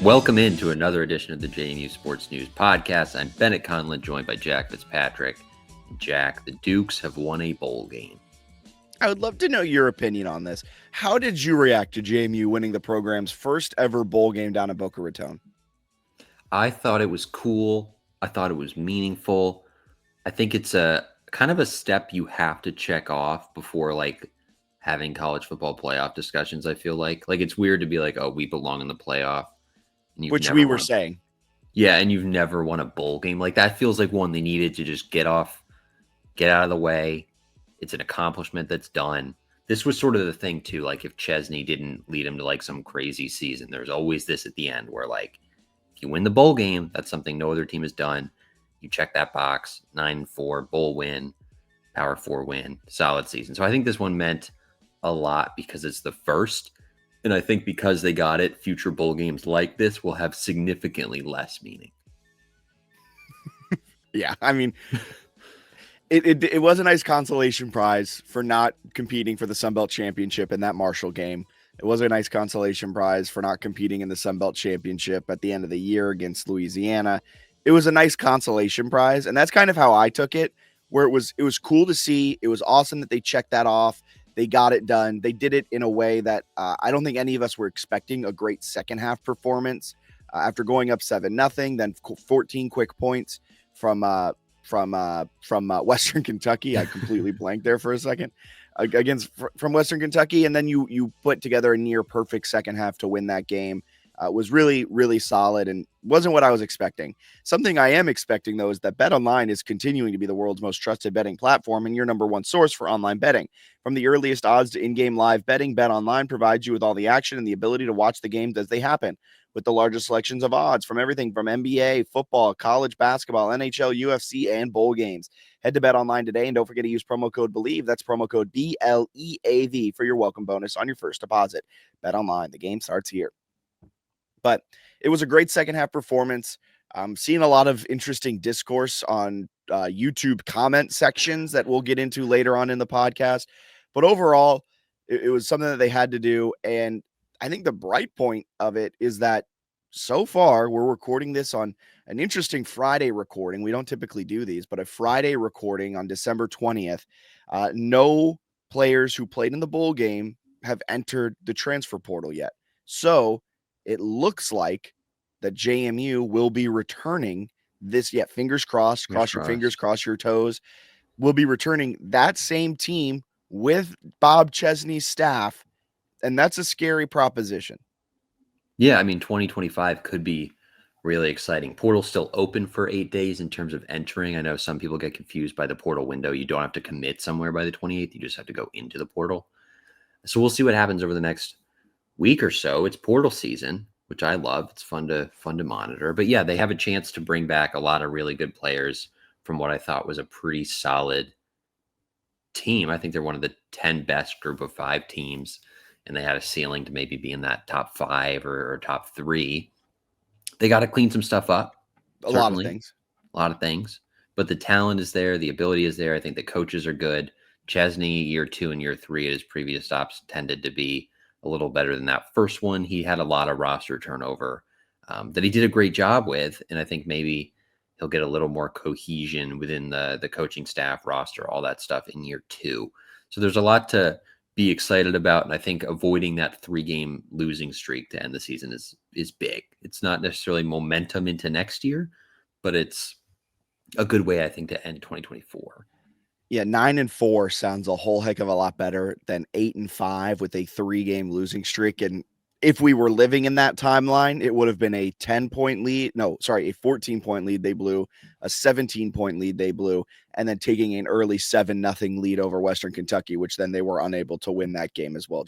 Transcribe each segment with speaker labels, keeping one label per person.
Speaker 1: Welcome into another edition of the JMU Sports News Podcast. I'm Bennett Conlon, joined by Jack Fitzpatrick. Jack, the Dukes have won a bowl game.
Speaker 2: I would love to know your opinion on this. How did you react to JMU winning the program's first ever bowl game down at Boca Raton?
Speaker 1: I thought it was cool. I thought it was meaningful. I think it's a kind of a step you have to check off before having college football playoff discussions. I feel like it's weird to be like, oh, we belong in the playoff.
Speaker 2: Which we were saying.
Speaker 1: Yeah, and you've never won a bowl game. Like, that feels like one they needed to just get out of the way. It's an accomplishment that's done. This was sort of the thing, too. Like, if Chesney didn't lead him to, some crazy season, there's always this at the end where, if you win the bowl game, that's something no other team has done. You check that box, 9-4, bowl win, Power 4 win, solid season. So I think this one meant a lot because it's the first. And I think because they got it, future bowl games like this will have significantly less meaning.
Speaker 2: Yeah, I mean, it was a nice consolation prize for not competing for the Sun Belt Championship in that Marshall game. It was a nice consolation prize for not competing in the Sun Belt Championship at the end of the year against Louisiana. It was a nice consolation prize, and that's kind of how I took it, where it was cool to see. It was awesome that they checked that off. They got it done. They did it in a way that I don't think any of us were expecting a great second half performance after going up 7-0, then 14 quick points from Western Kentucky. I completely blanked there for a second from Western Kentucky. And then you put together a near perfect second half to win that game. Was really, really solid and wasn't what I was expecting. Something I am expecting, though, is that BetOnline is continuing to be the world's most trusted betting platform and your number one source for online betting. From the earliest odds to in-game live betting, BetOnline provides you with all the action and the ability to watch the games as they happen. With the largest selections of odds from everything from NBA, football, college basketball, NHL, UFC, and bowl games. Head to BetOnline today and don't forget to use promo code BELIEVE. That's promo code BLEAV for your welcome bonus on your first deposit. BetOnline, the game starts here. But it was a great second half performance. I'm seeing a lot of interesting discourse on YouTube comment sections that we'll get into later on in the podcast. But overall, it was something that they had to do. And I think the bright point of it is that so far we're recording this on an interesting Friday recording. We don't typically do these, but a Friday recording on December 20th. No players who played in the bowl game have entered the transfer portal yet. So it looks like that JMU will be returning this. Yeah, fingers crossed, cross your fingers, cross your toes. Will be returning that same team with Bob Chesney's staff, and that's a scary proposition.
Speaker 1: Yeah, I mean, 2025 could be really exciting. Portal's still open for 8 days in terms of entering. I know some people get confused by the portal window. You don't have to commit somewhere by the 28th. You just have to go into the portal. So we'll see what happens over the next week or so. It's portal season, which I love. It's fun to monitor. But yeah, they have a chance to bring back a lot of really good players from what I thought was a pretty solid team. I think they're one of the 10 best group of 5 teams, and they had a ceiling to maybe be in that top 5 or top 3. They got to clean some stuff up.
Speaker 2: A lot of things.
Speaker 1: But the talent is there. The ability is there. I think the coaches are good. Chesney, year 2 and year 3 at his previous stops tended to be a little better than that first one. He had a lot of roster turnover that he did a great job with. And I think maybe he'll get a little more cohesion within the coaching staff, roster, all that stuff in year 2. So there's a lot to be excited about. And I think avoiding that 3-game losing streak to end the season is big. It's not necessarily momentum into next year, but it's a good way, I think, to end 2024.
Speaker 2: Yeah, 9-4 sounds a whole heck of a lot better than 8-5 with a 3-game losing streak. And if we were living in that timeline, it would have been a 10-point lead. No, sorry, a 14-point lead they blew, a 17-point lead they blew, and then taking an early 7-0 lead over Western Kentucky, which then they were unable to win that game as well.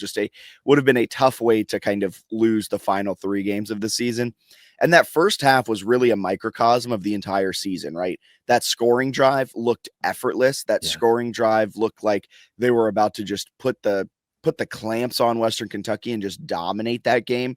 Speaker 2: Would have been a tough way to kind of lose the final 3 games of the season. And that first half was really a microcosm of the entire season, right? That scoring drive looked effortless. Scoring drive looked like they were about to just put the clamps on Western Kentucky and just dominate that game.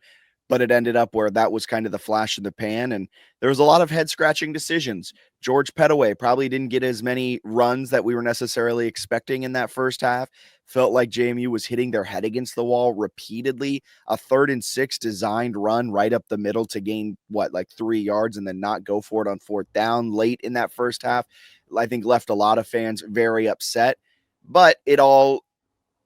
Speaker 2: but it ended up where that was kind of the flash in the pan. And there was a lot of head scratching decisions. George Pettaway probably didn't get as many runs that we were necessarily expecting in that first half. Felt like JMU was hitting their head against the wall repeatedly. A 3rd and 6 designed run right up the middle to gain like 3 yards and then not go for it on 4th down late in that first half, I think left a lot of fans very upset. But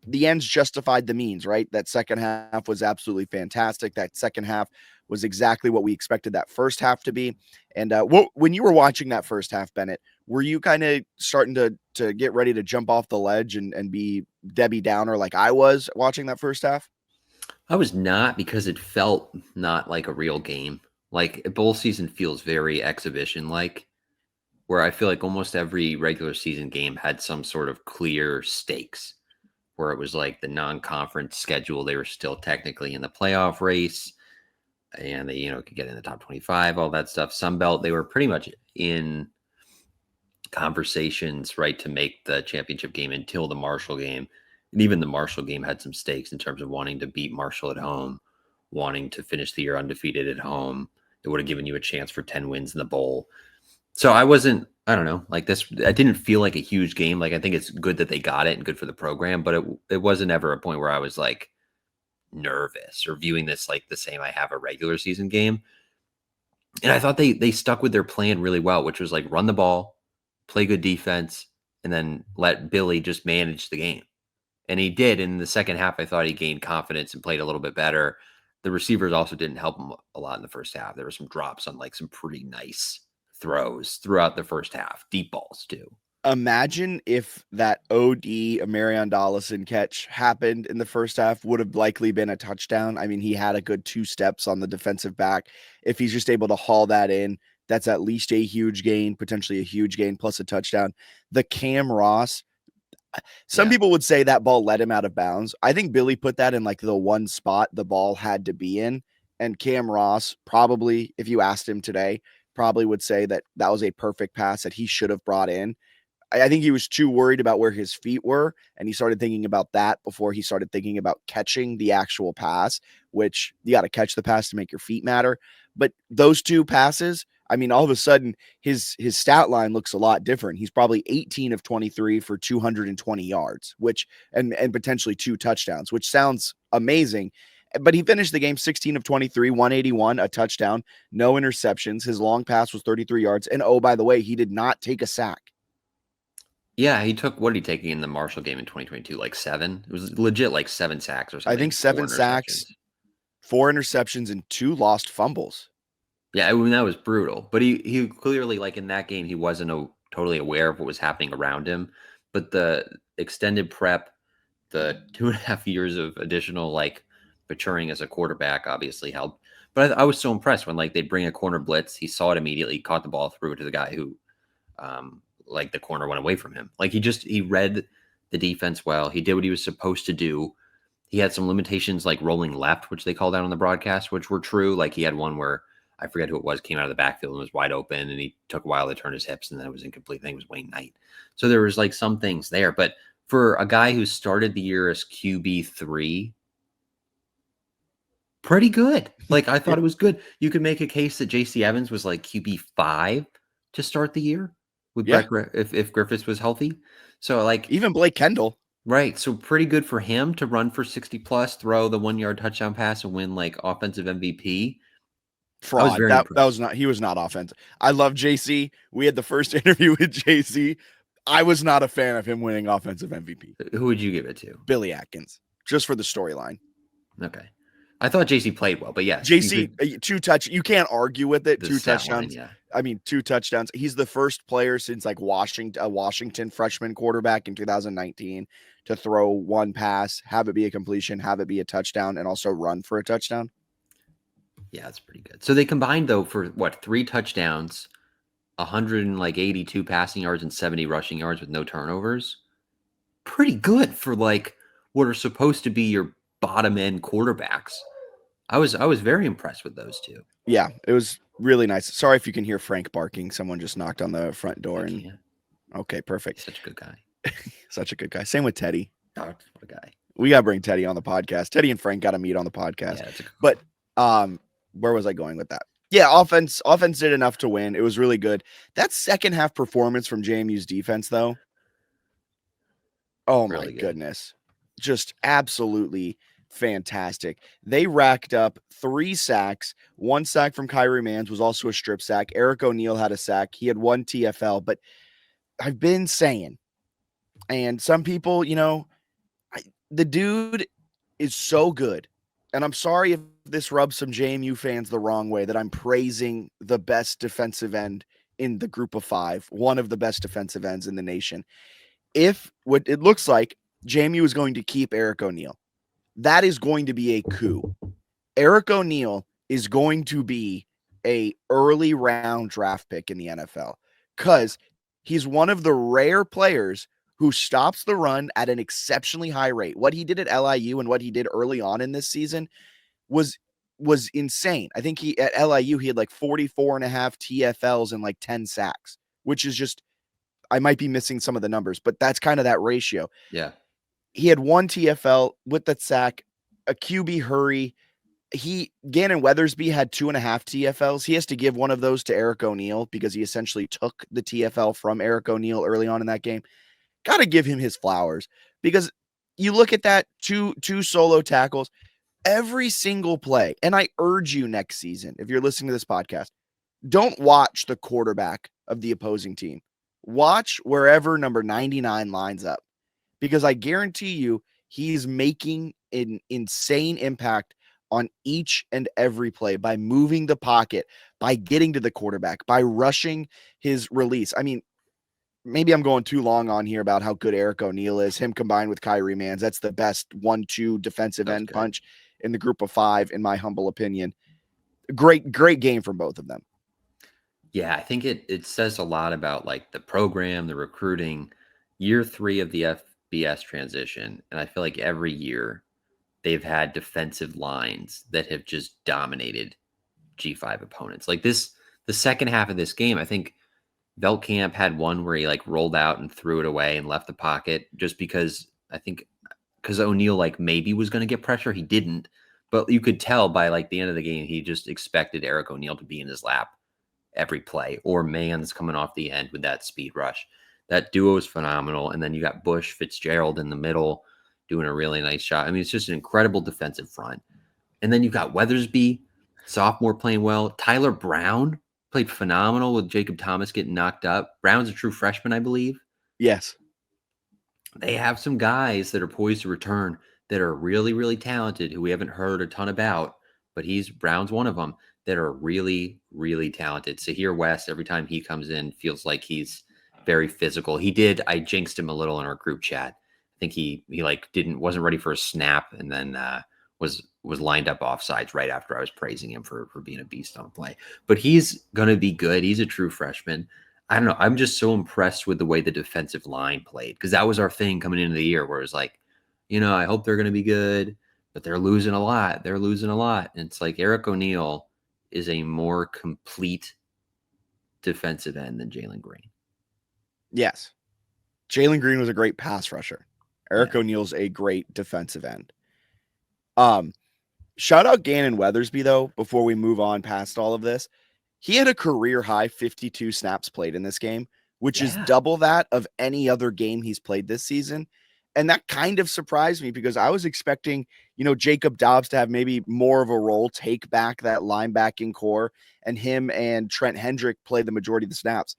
Speaker 2: the ends justified the means, right? That second half was absolutely fantastic. That second half was exactly what we expected that first half to be. And when you were watching that first half, Bennett, were you kind of starting to get ready to jump off the ledge and be Debbie Downer like I was watching that first half?
Speaker 1: I was not, because it felt not like a real game. Like, bowl season feels very exhibition like, where I feel like almost every regular season game had some sort of clear stakes, where it was like the non-conference schedule, they were still technically in the playoff race, and they, could get in the top 25, all that stuff. Sun Belt, they were pretty much in conversations, right, to make the championship game until the Marshall game. And even the Marshall game had some stakes in terms of wanting to beat Marshall at home, wanting to finish the year undefeated at home. It would have given you a chance for 10 wins in the bowl. So I don't know, like this, I didn't feel like a huge game. Like, I think it's good that they got it and good for the program, but it wasn't ever a point where I was like nervous or viewing this like the same I have a regular season game. And I thought they stuck with their plan really well, which was like run the ball, play good defense, and then let Billy just manage the game. And he did. In the second half, I thought he gained confidence and played a little bit better. The receivers also didn't help him a lot in the first half. There were some drops on like some pretty nice throws throughout the first half, deep balls too.
Speaker 2: Imagine if that OD Marion Dollison catch happened in the first half, would have likely been a touchdown. I mean, he had a good 2 steps on the defensive back. If he's just able to haul that in, that's at least a huge gain, potentially a huge gain plus a touchdown. The Cam Ross, some people would say that ball let him out of bounds. I think Billy put that in like the one spot the ball had to be in. And Cam Ross probably, if you asked him today, probably would say that that was a perfect pass that he should have brought in. I think he was too worried about where his feet were, and he started thinking about that before he started thinking about catching the actual pass, which you got to catch the pass to make your feet matter. But those 2 passes, I mean, all of a sudden his stat line looks a lot different. He's probably 18 of 23 for 220 yards, which and potentially 2 touchdowns, which sounds amazing. But he finished the game 16 of 23, 181, a touchdown, no interceptions. His long pass was 33 yards. And oh, by the way, he did not take a sack.
Speaker 1: Yeah, he took, what did he take in the Marshall game in 2022? Like 7? It was legit like 7 sacks or something.
Speaker 2: I think 7 sacks, 4 interceptions, and 2 lost fumbles.
Speaker 1: Yeah, I mean, that was brutal. But he clearly, like in that game, he wasn't totally aware of what was happening around him. But the extended prep, the 2.5 years of additional like maturing as a quarterback obviously helped. But I was so impressed when like they'd bring a corner blitz. He saw it immediately, caught the ball, threw it to the guy who like the corner went away from him. Like he read the defense well. He did what he was supposed to do. He had some limitations like rolling left, which they called out on the broadcast, which were true. Like he had one where I forget who it was, came out of the backfield and was wide open, and he took a while to turn his hips, and then it was incomplete. I think it was Wayne Knight. So there was like some things there. But for a guy who started the year as QB3, pretty good. Like I thought it was good. You could make a case that JC Evans was like QB5 to start the year with if Griffiths was healthy. So like
Speaker 2: even Blake Kendall.
Speaker 1: Right. So pretty good for him to run for 60 plus, throw the 1-yard touchdown pass, and win like offensive MVP.
Speaker 2: Fraud.
Speaker 1: I was very impressed.
Speaker 2: That was not, he was not offensive. I love JC. We had the first interview with JC. I was not a fan of him winning offensive MVP.
Speaker 1: Who would you give it to?
Speaker 2: Billy Atkins, just for the storyline.
Speaker 1: Okay. I thought JC played well, but yes.
Speaker 2: JC, you can't argue with it. 2 touchdowns.
Speaker 1: Line, yeah.
Speaker 2: I mean, 2 touchdowns. He's the first player since like Washington freshman quarterback in 2019 to throw 1 pass, have it be a completion, have it be a touchdown, and also run for a touchdown.
Speaker 1: Yeah, that's pretty good. So they combined though for 3 touchdowns, 182 passing yards and 70 rushing yards with no turnovers. Pretty good for like what are supposed to be your bottom end quarterbacks. I was very impressed with those 2.
Speaker 2: Yeah, it was really nice. Sorry if you can hear Frank barking. Someone just knocked on the front door. Okay, perfect.
Speaker 1: He's such a good guy.
Speaker 2: Such a good guy. Same with Teddy.
Speaker 1: Oh, what a guy.
Speaker 2: We got to bring Teddy on the podcast. Teddy and Frank got to meet on the podcast.
Speaker 1: Yeah,
Speaker 2: but Where was I going with that? Yeah, offense did enough to win. It was really good. That second half performance from JMU's defense, though, oh my
Speaker 1: Really good.
Speaker 2: goodness, just absolutely fantastic. They racked up 3 sacks. 1 sack from Kyrie Mans was also a strip sack. Eric O'Neill had a sack. He had 1 TFL. But I've been saying, and some people, the dude is so good. And I'm sorry if this rubs some JMU fans the wrong way that I'm praising the best defensive end in the group of 5, one of the best defensive ends in the nation. If what it looks like JMU is going to keep Eric O'Neill, that is going to be a coup. Eric O'Neill is going to be a early round draft pick in the NFL because he's one of the rare players who stops the run at an exceptionally high rate. What he did at LIU and what he did early on in this season was insane. I think he at LIU he had like 44 and a half TFLs and like 10 sacks, which is just I might be missing some of the numbers, but that's kind of that ratio.
Speaker 1: Yeah.
Speaker 2: He had 1 TFL with that sack, a QB hurry. Gannon Weathersby had 2.5 TFLs. He has to give one of those to Eric O'Neill because he essentially took the TFL from Eric O'Neill early on in that game. Got to give him his flowers because you look at that two solo tackles every single play. And I urge you next season, if you're listening to this podcast, don't watch the quarterback of the opposing team. Watch wherever number 99 lines up because I guarantee you he's making an insane impact on each and every play by moving the pocket, by getting to the quarterback, by rushing his release. I mean, maybe I'm going too long on here about how good Eric O'Neill is. Him combined with Kyrie Mans, that's the best 1-2 defensive end
Speaker 1: Good.
Speaker 2: punch in the group of 5, in my humble opinion. Great game from both of them.
Speaker 1: Yeah, I think it says a lot about like the program, the recruiting, year 3 of the FBS transition. And I feel like every year they've had defensive lines that have just dominated G5 opponents. Like the second half of this game, I think Veltkamp had one where he like rolled out and threw it away and left the pocket just because O'Neill like maybe was going to get pressure. He didn't, but you could tell by like the end of the game, he just expected Eric O'Neill to be in his lap every play, or Mans coming off the end with that speed rush. That duo is phenomenal. And then you got Bush Fitzgerald in the middle doing a really nice shot. I mean, it's just an incredible defensive front. And then you've got Weathersby, sophomore, playing well. Tyler Brown played phenomenal with Jacob Thomas getting knocked up. Brown's a true freshman, I believe.
Speaker 2: Yes.
Speaker 1: They have some guys that are poised to return that are really, really talented who we haven't heard a ton about, but Brown's one of them that are really, really talented. Sahir West, every time he comes in, feels like he's very physical. I jinxed him a little in our group chat. I think he like wasn't ready for a snap and then was lined up offsides right after I was praising him for being a beast on a play. But he's gonna be good. He's a true freshman. I don't know. I'm just so impressed with the way the defensive line played because that was our thing coming into the year where it was like, I hope they're going to be good, but they're losing a lot. They're losing a lot. And it's like Eric O'Neill is a more complete defensive end than Jalen Green.
Speaker 2: Yes. Jalen Green was a great pass rusher. Eric O'Neill's a great defensive end. Shout out Gannon Weathersby, though, before we move on past all of this. He had a career high 52 snaps played in this game, which is double that of any other game he's played this season. And that kind of surprised me because I was expecting, Jacob Dobbs to have maybe more of a role, take back that linebacking core, and him and Trent Hendrick play the majority of the snaps.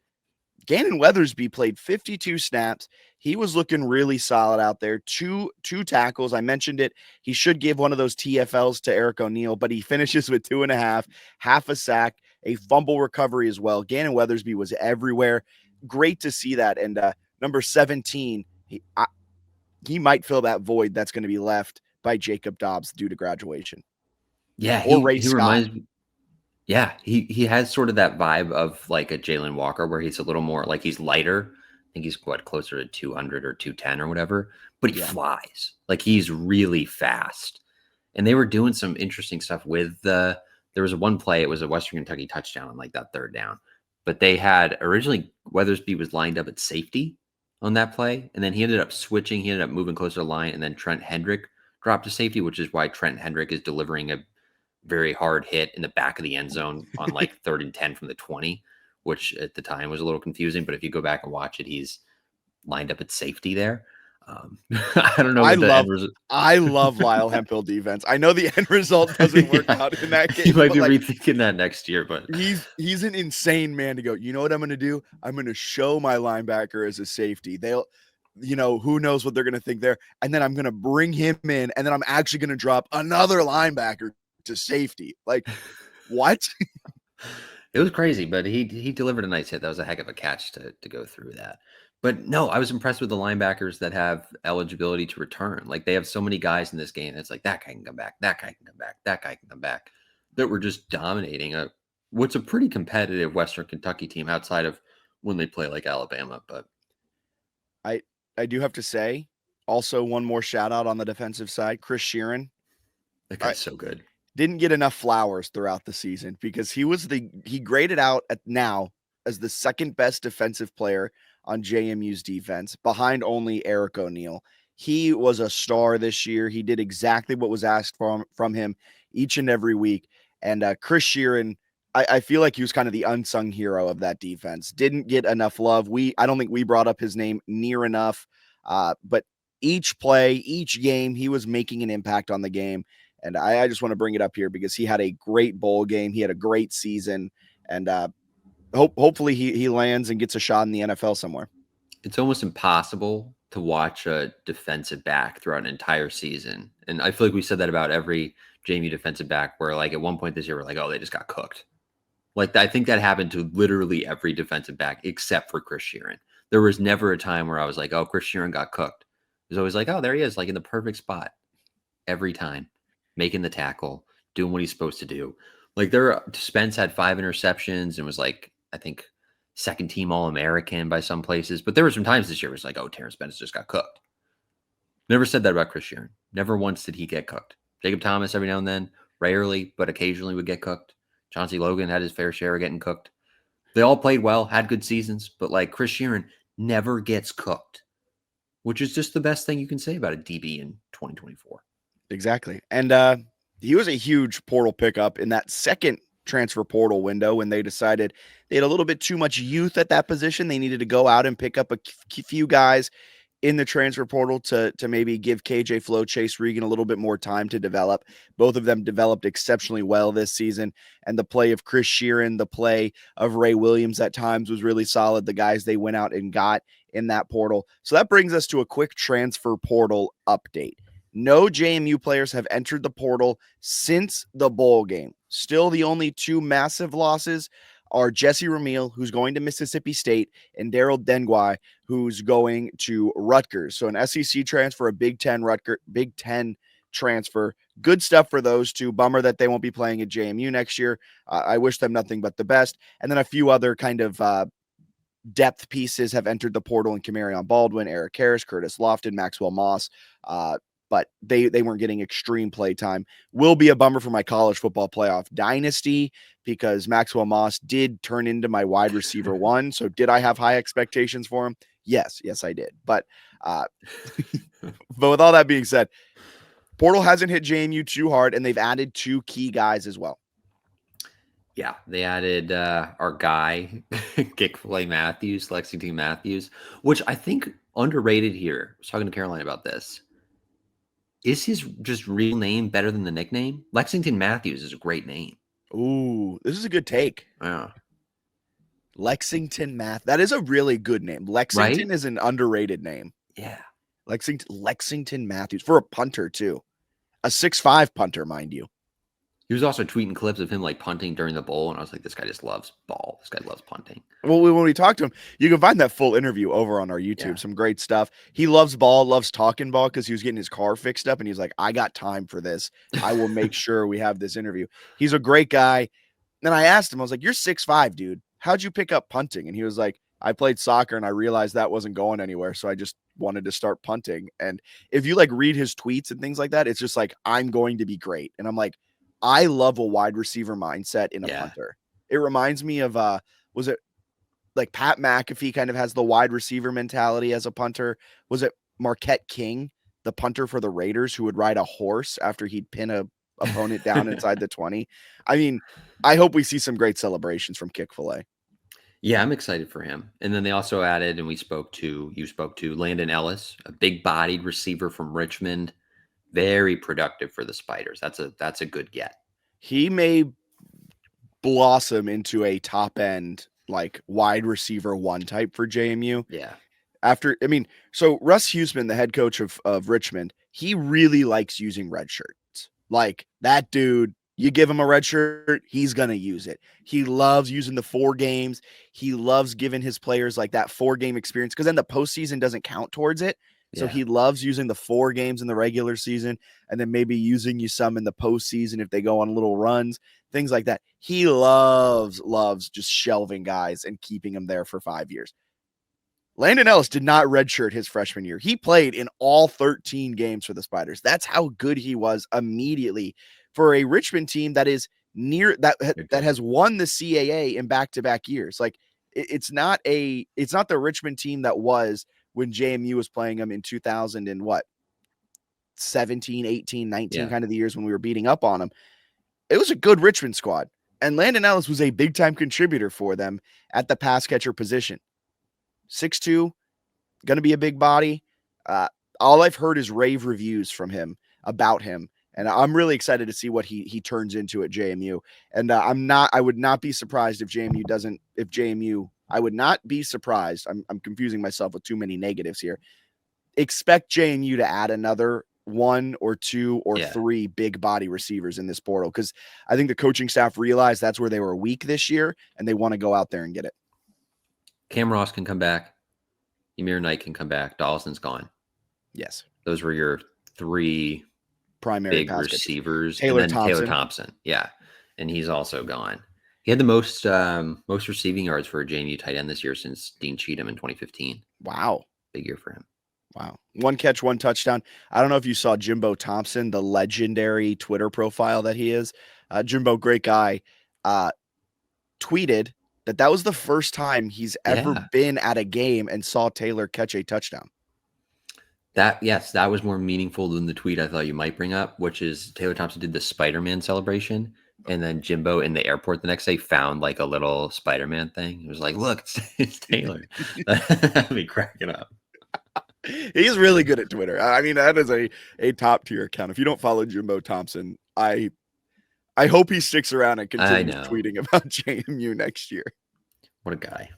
Speaker 2: Gannon Weathersby played 52 snaps. He was looking really solid out there. Two tackles. I mentioned it. He should give one of those TFLs to Eric O'Neill, but he finishes with 2.5, half a sack, a fumble recovery as well. Gannon Weathersby was everywhere. Great to see that. And number 17, he might fill that void that's going to be left by Jacob Dobbs due to graduation.
Speaker 1: Yeah,
Speaker 2: or Ray
Speaker 1: he
Speaker 2: Scott.
Speaker 1: reminds me. Yeah, he has sort of that vibe of like a Jalen Walker where he's a little more like he's lighter. I think he's closer to 200 or 210 or whatever, but he flies. Like he's really fast. And they were doing some interesting stuff with there was one play, it was a Western Kentucky touchdown on like that third down. But they had originally Weathersby was lined up at safety on that play, and then he ended up switching, he ended up moving closer to the line, and then Trent Hendrick dropped to safety, which is why Trent Hendrick is delivering very hard hit in the back of the end zone on like 3rd and 10 from the 20, which at the time was a little confusing. But if you go back and watch it, he's lined up at safety there. I don't know
Speaker 2: I
Speaker 1: what the
Speaker 2: love
Speaker 1: end result.
Speaker 2: I love Lyle Hemphill defense. I know the end result doesn't work
Speaker 1: Yeah.
Speaker 2: out in that
Speaker 1: You
Speaker 2: game,
Speaker 1: might
Speaker 2: but
Speaker 1: be
Speaker 2: like
Speaker 1: rethinking that next year, but
Speaker 2: he's an insane man to go, you know what I'm going to do? I'm going to show my linebacker as a safety. They'll, who knows what they're going to think there. And then I'm going to bring him in, and then I'm actually going to drop another linebacker to safety. Like, what?
Speaker 1: it was crazy, but he delivered a nice hit. That was a heck of a catch to go through that. But no, I was impressed with the linebackers that have eligibility to return. Like they have so many guys in this game. It's like that guy can come back, that guy can come back, that guy can come back. That were just dominating what's a pretty competitive Western Kentucky team outside of when they play like Alabama. But
Speaker 2: I do have to say, also one more shout out on the defensive side, Chris Sheeran.
Speaker 1: that guy's so good.
Speaker 2: Didn't get enough flowers throughout the season because he graded out at now as the second best defensive player on JMU's defense, behind only Eric O'Neill. He was a star this year. He did exactly what was asked from him each and every week. And Chris Sheeran, I feel like he was kind of the unsung hero of that defense. Didn't get enough love. I don't think we brought up his name near enough. But each play, each game, he was making an impact on the game. And I just want to bring it up here because he had a great bowl game. He had a great season. And hopefully he lands and gets a shot in the NFL somewhere.
Speaker 1: It's almost impossible to watch a defensive back throughout an entire season. And I feel like we said that about every JMU defensive back where like at one point this year, we're like, oh, they just got cooked. Like I think that happened to literally every defensive back except for Chris Sheeran. There was never a time where I was like, oh, Chris Sheeran got cooked. It was always like, oh, there he is, like in the perfect spot every time, making the tackle, doing what he's supposed to do. Like Spence had 5 interceptions and was like, I think second team All-American by some places. But there were some times this year where it's like, oh, Terrence Spence just got cooked. Never said that about Chris Sheeran. Never once did he get cooked. Jacob Thomas every now and then, rarely, but occasionally would get cooked. Chauncey Logan had his fair share of getting cooked. They all played well, had good seasons, but like Chris Sheeran never gets cooked, which is just the best thing you can say about a DB in 2024.
Speaker 2: Exactly. And he was a huge portal pickup in that second transfer portal window when they decided they had a little bit too much youth at that position. They needed to go out and pick up a few guys in the transfer portal to maybe give KJ Flo, Chase Regan a little bit more time to develop. Both of them developed exceptionally well this season. And the play of Chris Sheeran, the play of Ray Williams at times was really solid. The guys they went out and got in that portal. So that brings us to a quick transfer portal update. No JMU players have entered the portal since the bowl game. Still, the only 2 massive losses are Jesse Ramil, who's going to Mississippi State, and Daryl Dengwai, who's going to Rutgers. So an SEC transfer, a Big Ten transfer. Good stuff for those 2. Bummer that they won't be playing at JMU next year. I wish them nothing but the best. And then a few other kind of depth pieces have entered the portal in Camarion Baldwin, Eric Harris, Curtis Lofton, Maxwell Moss. But they weren't getting extreme play time. Will be a bummer for my college football playoff dynasty because Maxwell Moss did turn into my wide receiver 1. So did I have high expectations for him? Yes, I did. But with all that being said, portal hasn't hit JMU too hard, and they've added 2 key guys as well.
Speaker 1: Yeah, they added our guy, Lexington Matthews, which I think underrated here. I was talking to Caroline about this. Is his just real name better than the nickname? Lexington Matthews is a great name.
Speaker 2: Ooh, this is a good take.
Speaker 1: Yeah.
Speaker 2: Lexington That is a really good name. Lexington
Speaker 1: right?
Speaker 2: is an underrated name.
Speaker 1: Yeah.
Speaker 2: Lexington Matthews for a punter too. A 6'5" punter, mind you.
Speaker 1: He was also tweeting clips of him like punting during the bowl, and I was like, this guy just loves ball. This guy loves punting.
Speaker 2: Well, when we talked to him, you can find that full interview over on our YouTube. Yeah. Some great stuff. He loves ball, loves talking ball because he was getting his car fixed up, and he's like, I got time for this. I will make sure we have this interview. He's a great guy. Then I asked him, I was like, you're 6'5", dude. How'd you pick up punting? And he was like, I played soccer, and I realized that wasn't going anywhere, so I just wanted to start punting. And if you like read his tweets and things like that, it's just like, I'm going to be great. And I'm like, I love a wide receiver mindset in a punter. It reminds me of, was it like Pat McAfee kind of has the wide receiver mentality as a punter? Was it Marquette King, the punter for the Raiders, who would ride a horse after he'd pin a opponent down inside the 20. I mean, I hope we see some great celebrations from Chick-fil-A.
Speaker 1: Yeah, I'm excited for him. And then they also added, and you spoke to Landon Ellis, a big-bodied receiver from Richmond, very productive for the Spiders. That's a good get.
Speaker 2: He may blossom into a top end like wide receiver 1 type for JMU.
Speaker 1: Yeah.
Speaker 2: So Russ Huesman, the head coach of Richmond, he really likes using red shirts. Like that dude, you give him a red shirt, he's going to use it. He loves using the 4 games. He loves giving his players like that 4-game experience because then the postseason doesn't count towards it. So he loves using the 4 games in the regular season and then maybe using you some in the postseason if they go on little runs, things like that. He loves just shelving guys and keeping them there for 5 years. Landon Ellis did not redshirt his freshman year. He played in all 13 games for the Spiders. That's how good he was immediately for a Richmond team that is that has won the CAA in back-to-back years. Like it's not the Richmond team that was when JMU was playing them in 2000 and 17, 18, 19 kind of the years when we were beating up on them. It was a good Richmond squad. And Landon Ellis was a big-time contributor for them at the pass catcher position. 6'2", going to be a big body. All I've heard is rave reviews from him about him. And I'm really excited to see what he turns into at JMU. And I would not be surprised if JMU I would not be surprised. I'm confusing myself with too many negatives here. Expect JMU to add another 1 or 2 or 3 big body receivers in this portal. Cause I think the coaching staff realized that's where they were weak this year and they want to go out there and get it.
Speaker 1: Cam Ross can come back. Ymir Knight can come back. Dawson's gone.
Speaker 2: Yes.
Speaker 1: Those were your 3
Speaker 2: primary
Speaker 1: big receivers.
Speaker 2: Taylor
Speaker 1: Thompson. Yeah. And he's also gone. He had the most receiving yards for a JMU tight end this year since Dean Cheatham in 2015.
Speaker 2: Wow.
Speaker 1: Big year for him.
Speaker 2: Wow. 1 catch, 1 touchdown. I don't know if you saw Jimbo Thompson, the legendary Twitter profile that he is. Jimbo, great guy, tweeted that was the first time he's ever been at a game and saw Taylor catch a touchdown.
Speaker 1: That was more meaningful than the tweet I thought you might bring up, which is Taylor Thompson did the Spider-Man celebration. And then Jimbo in the airport the next day found like a little Spider-Man thing. It was like, look, it's Taylor. I'd be cracking up.
Speaker 2: He's really good at Twitter. I mean, that is a top tier account. If you don't follow Jimbo Thompson, I hope he sticks around and continues tweeting about JMU next year.
Speaker 1: What a guy.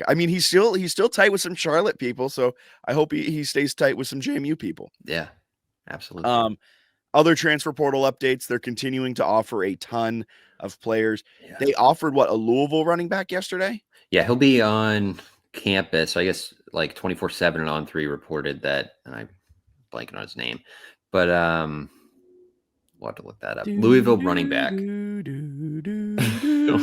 Speaker 2: I mean, he's still tight with some Charlotte people, so I hope he stays tight with some JMU people.
Speaker 1: Yeah, absolutely.
Speaker 2: Other transfer portal updates, they're continuing to offer a ton of players. Yeah. They offered a Louisville running back yesterday?
Speaker 1: Yeah, he'll be on campus. I guess like 24/7 and On3 reported that, and I'm blanking on his name, but we'll have to look that up. Louisville running back.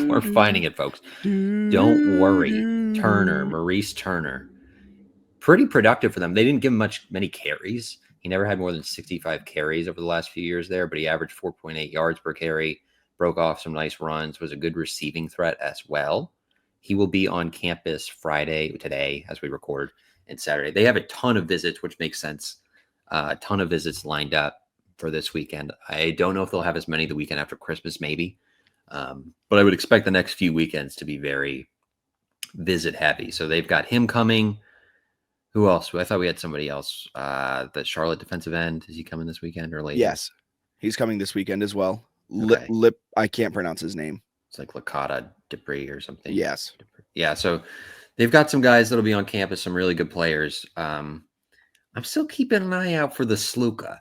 Speaker 1: We're finding it, folks. Don't worry. Maurice Turner. Pretty productive for them. They didn't give him many carries. He never had more than 65 carries over the last few years there, but he averaged 4.8 yards per carry, broke off some nice runs, was a good receiving threat as well. He will be on campus today, as we record, and Saturday. They have a ton of visits, which makes sense. A ton of visits lined up for this weekend. I don't know if they'll have as many the weekend after Christmas, maybe. But I would expect the next few weekends to be very visit heavy. So they've got him coming. Who else? I thought we had somebody else. The Charlotte defensive end. Is he coming this weekend or later?
Speaker 2: Yes, he's coming this weekend as well.
Speaker 1: Okay.
Speaker 2: I can't pronounce his name.
Speaker 1: It's like Licata Dupree or something.
Speaker 2: Yes.
Speaker 1: Yeah. So they've got some guys that'll be on campus, some really good players. I'm still keeping an eye out for the Sluka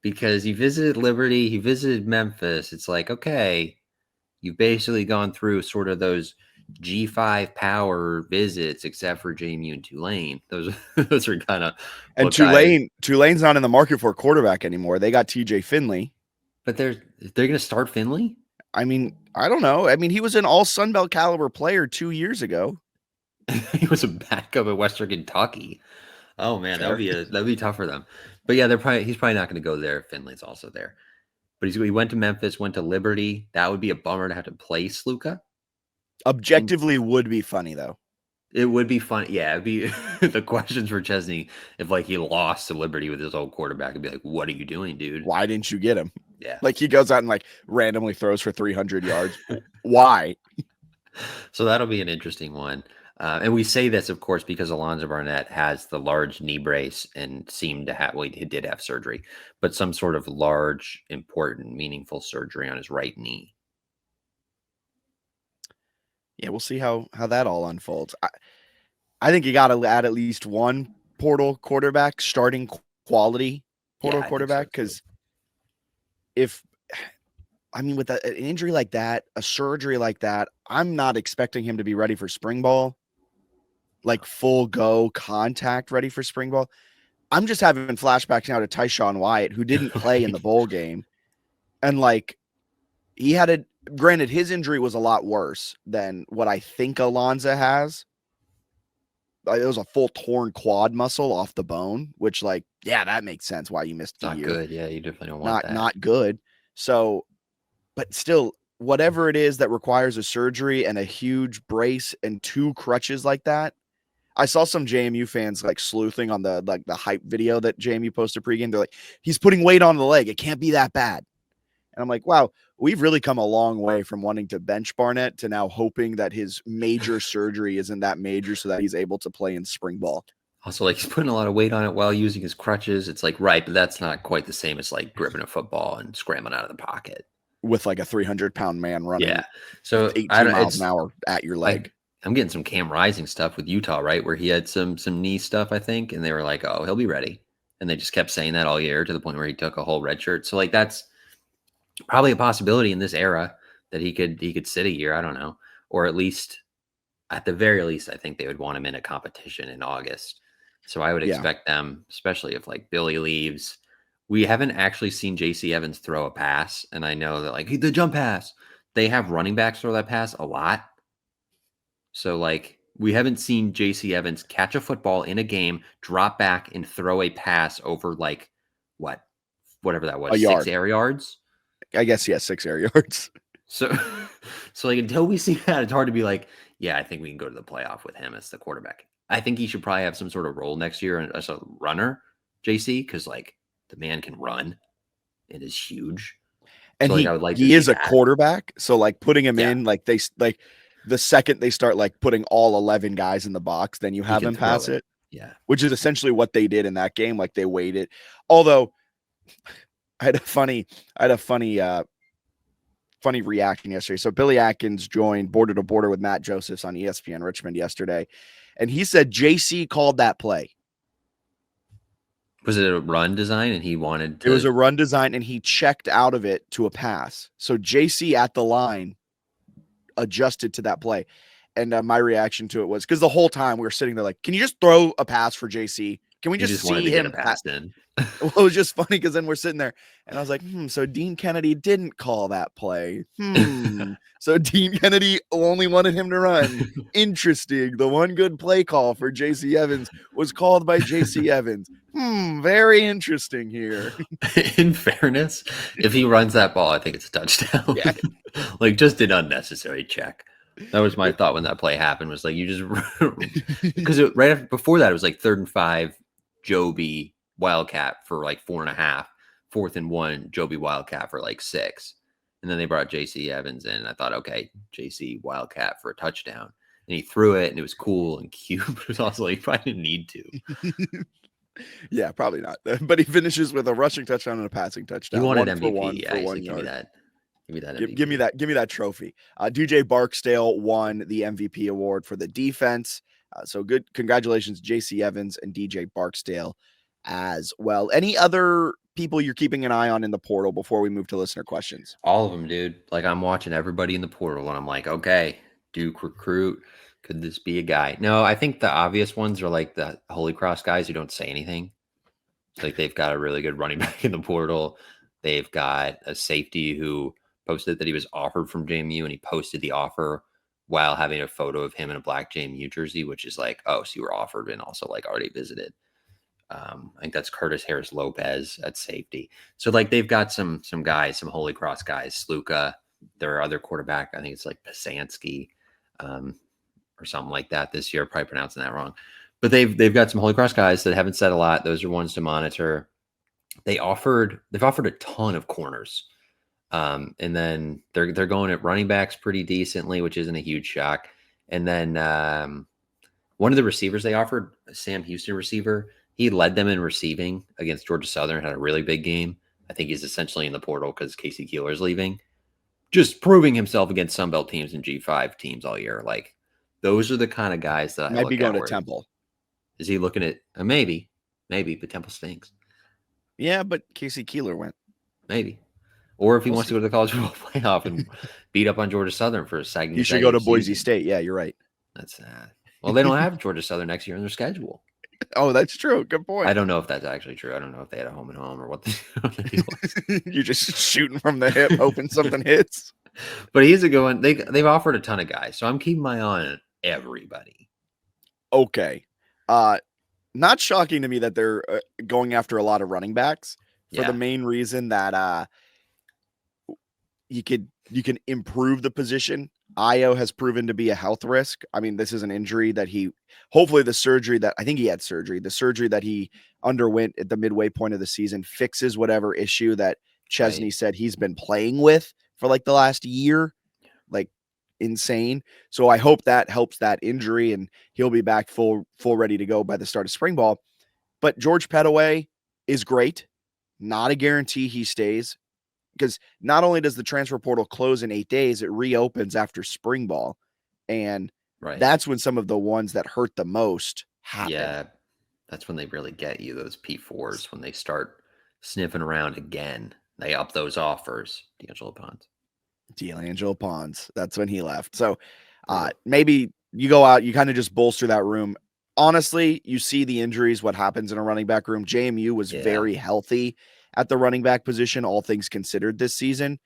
Speaker 1: because he visited Liberty, he visited Memphis. It's like, okay, you've basically gone through sort of those G5 power visits, except for JMU and Tulane. Those are kind of,
Speaker 2: and Tulane's not in the market for a quarterback anymore. They got TJ Finley,
Speaker 1: but they're going to start Finley.
Speaker 2: I mean, I don't know. I mean, he was an all Sun Belt caliber player 2 years ago.
Speaker 1: He was a backup at Western Kentucky. Oh man, that'd be tough for them. But yeah, he's probably not going to go there. Finley's also there, but he went to Memphis, went to Liberty. That would be a bummer to have to play Sluka.
Speaker 2: Objectively, would be funny though.
Speaker 1: It would be fun. Yeah, it'd be the questions for Chesney if like he lost to Liberty with his old quarterback. It'd be like, what are you doing, dude?
Speaker 2: Why didn't you get him?
Speaker 1: Yeah.
Speaker 2: Like he goes out and like randomly throws for 300 yards. Why?
Speaker 1: So that'll be an interesting one. And we say this, of course, because Alonzo Barnett has the large knee brace and seemed to have, well, he did have surgery, but some sort of large, important, meaningful surgery on his right knee.
Speaker 2: Yeah, we'll see how that all unfolds. I think you got to add at least one portal quarterback, starting quality
Speaker 1: Yeah,
Speaker 2: portal
Speaker 1: I think so
Speaker 2: quarterback,
Speaker 1: too.
Speaker 2: because if I mean, with an injury like that, a surgery like that, I'm not expecting him to be ready for spring ball, like full go contact ready for spring ball. I'm just having flashbacks now to Tyshawn Wyatt, who didn't play in the bowl game. And like, he had a, granted, his injury was a lot worse than what I think Alonzo has. It was a full torn quad muscle off the bone, which, like, yeah, that makes sense why you missed
Speaker 1: It's
Speaker 2: a
Speaker 1: not
Speaker 2: year.
Speaker 1: good. Yeah, you definitely don't want that.
Speaker 2: Not good. So, but still, whatever it is that requires a surgery and a huge brace and 2 crutches like that. I saw some JMU fans like sleuthing on the hype video that JMU posted pregame. They're like, he's putting weight on the leg. It can't be that bad. And I'm like, wow, we've really come a long way from wanting to bench Barnett to now hoping that his major surgery isn't that major so that he's able to play in spring ball.
Speaker 1: Also, like he's putting a lot of weight on it while using his crutches. It's like, right, but that's not quite the same as like gripping a football and scrambling out of the pocket
Speaker 2: With like a 300-pound man running
Speaker 1: Yeah. So
Speaker 2: 18 miles an hour at your leg.
Speaker 1: I'm getting some Cam Rising stuff with Utah, right? Where he had some knee stuff, I think, and they were like, "Oh, he'll be ready," and they just kept saying that all year to the point where he took a whole red shirt. So like that's probably a possibility in this era that he could sit a year. I don't know, or at least at the very least, I think they would want him in a competition in August. So I would
Speaker 2: Yeah.
Speaker 1: expect them, especially if like Billy leaves. We haven't actually seen JC Evans throw a pass, and I know that like the jump pass, they have running backs throw that pass a lot. So like we haven't seen JC Evans catch a football in a game, drop back and throw a pass over like whatever that was,
Speaker 2: A yard.
Speaker 1: 6 air yards.
Speaker 2: I guess, yeah, 6 air yards.
Speaker 1: So so like until we see that, it's hard to be like, yeah, I think we can go to the playoff with him as the quarterback. I think he should probably have some sort of role next year as a runner, JC, because like the man can run. It is huge.
Speaker 2: And
Speaker 1: so like I would like to
Speaker 2: he
Speaker 1: see
Speaker 2: is a
Speaker 1: that.
Speaker 2: quarterback. So like putting him
Speaker 1: Yeah.
Speaker 2: in, like they like the second they start like putting all 11 guys in the box, then you have him pass it.
Speaker 1: Yeah.
Speaker 2: Which is essentially what they did in that game. Like they waited. Although I had a funny reaction yesterday. So Billy Atkins joined Border to Border with Matt Josephs on ESPN Richmond yesterday. And he said JC called that play.
Speaker 1: Was it a run design and he wanted to?
Speaker 2: It was a run design and he checked out of it to a pass. So JC at the line adjusted to that play. And my reaction to it was, because the whole time we were sitting there like, can you just throw a pass for JC? Can we just
Speaker 1: wanted
Speaker 2: see
Speaker 1: to
Speaker 2: him
Speaker 1: get a pass in?
Speaker 2: Well, it was just funny because then we're sitting there and I was like, so Dean Kennedy didn't call that play. So Dean Kennedy only wanted him to run. Interesting. The one good play call for JC Evans was called by JC Evans. Very interesting here.
Speaker 1: In fairness, if he runs that ball, I think it's a touchdown.
Speaker 2: Yeah.
Speaker 1: Like just an unnecessary check. That was my thought when that play happened, was like you just because right after, before that it was like 3rd and 5, Joby Wildcat for like 4.5, 4th and 1, Joby Wildcat for like 6. And then they brought JC Evans in. And I thought, okay, JC Wildcat for a touchdown. And he threw it and it was cool and cute, but it was also like, probably didn't need to.
Speaker 2: Yeah, probably not. But he finishes with a rushing touchdown and a passing touchdown.
Speaker 1: He wanted
Speaker 2: 1
Speaker 1: MVP.
Speaker 2: for 1
Speaker 1: Yeah,
Speaker 2: for
Speaker 1: he's
Speaker 2: 1
Speaker 1: like,
Speaker 2: yard.
Speaker 1: Give me that MVP.
Speaker 2: Give me that trophy. DJ Barksdale won the MVP award for the defense. So good. Congratulations, JC Evans and DJ Barksdale as well. Any other people you're keeping an eye on in the portal before we move to listener questions?
Speaker 1: All of them, dude. Like I'm watching everybody in the portal and I'm like, okay, Duke recruit. Could this be a guy? No, I think the obvious ones are like the Holy Cross guys who don't say anything. Like they've got a really good running back in the portal. They've got a safety who posted that he was offered from JMU and he posted the offer while having a photo of him in a black JMU jersey, which is like, oh, so you were offered and also like already visited. I think that's Curtis Harris Lopez at safety. So like they've got some guys, some Holy Cross guys, Sluka, their other quarterback. I think it's like Pasansky, or something like that this year. Probably pronouncing that wrong, but they've got some Holy Cross guys that haven't said a lot. Those are ones to monitor. they've offered a ton of corners. And then they're going at running backs pretty decently, which isn't a huge shock. And then one of the receivers they offered, a Sam Houston receiver, he led them in receiving against Georgia Southern, had a really big game. I think he's essentially in the portal because Casey Keeler's leaving. Just proving himself against Sunbelt teams and G5 teams all year. Like, those are the kind of guys that I
Speaker 2: Might
Speaker 1: look
Speaker 2: be going
Speaker 1: at.
Speaker 2: to Temple.
Speaker 1: Is he looking at maybe, but Temple stinks.
Speaker 2: Yeah, but Casey Keeler went.
Speaker 1: Maybe. Or if he wants to go to the college football playoff and beat up on Georgia Southern for a second,
Speaker 2: he should go to Boise State. Yeah, you're right.
Speaker 1: That's well, they don't have Georgia Southern next year in their schedule.
Speaker 2: Oh, that's true. Good point.
Speaker 1: I don't know if that's actually true. I don't know if they had a home and home or what the deal was.
Speaker 2: You're just shooting from the hip, hoping something hits.
Speaker 1: But he's a good one. They've offered a ton of guys, so I'm keeping my eye on everybody.
Speaker 2: Okay. Not shocking to me that they're going after a lot of running backs for the main reason that you can improve the position. Io has proven to be a health risk. I mean, this is an injury that hopefully the surgery that he underwent at the midway point of the season fixes whatever issue that Chesney said he's been playing with for like the last year, like insane. So I hope that helps that injury and he'll be back full ready to go by the start of spring ball. But George Pettaway is great. Not a guarantee he stays, because not only does the transfer portal close in 8 days, it reopens after spring ball. And that's when some of the ones that hurt the most happen.
Speaker 1: Yeah, that's when they really get you, those P4s, when they start sniffing around again. They up those offers.
Speaker 2: D'Angelo Pons. That's when he left. So maybe you go out, you kind of just bolster that room. Honestly, you see the injuries, what happens in a running back room. JMU was very healthy at the running back position, all things considered this season.